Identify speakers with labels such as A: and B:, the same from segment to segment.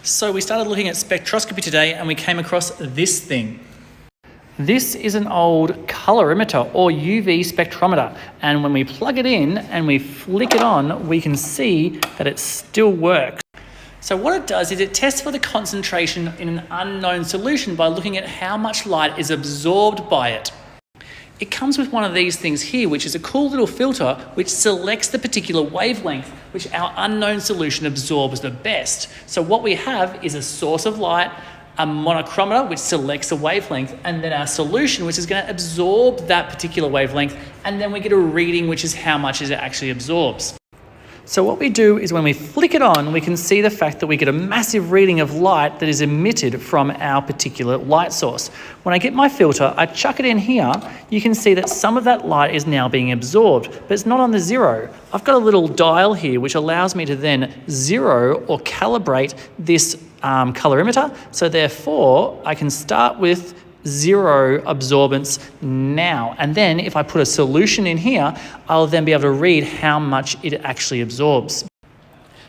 A: So we started looking at spectroscopy today and we came across this thing. This is an old colorimeter or UV spectrometer, and when we plug it in and we flick it on, we can see that it still works. So what it does is it tests for the concentration in an unknown solution by looking at how much light is absorbed by it. It comes with one of these things here, which is a cool little filter which selects the particular wavelength which our unknown solution absorbs the best. So what we have is a source of light, a monochromator which selects a wavelength, and then our solution which is going to absorb that particular wavelength, and then we get a reading which is how much it actually absorbs. So what we do is when we flick it on, we can see the fact that we get a massive reading of light that is emitted from our particular light source. When I get my filter, I chuck it in here, you can see that some of that light is now being absorbed, but it's not on the zero. I've got a little dial here which allows me to then zero or calibrate this colorimeter. So therefore, I can start with zero absorbance now. And then if I put a solution in here, I'll then be able to read how much it actually absorbs.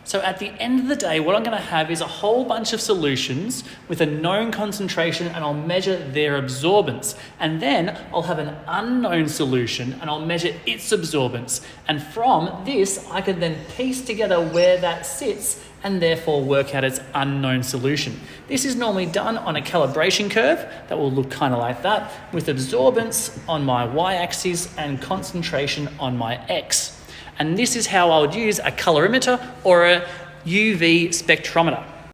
A: So at the end of the day, what I'm going to have is a whole bunch of solutions with a known concentration, and I'll measure their absorbance. And then I'll have an unknown solution and I'll measure its absorbance. And from this, I can then piece together where that sits and therefore work out its unknown solution. This is normally done on a calibration curve that will look kind of like that, with absorbance on my y-axis and concentration on my x. And this is how I would use a colorimeter or a UV spectrometer.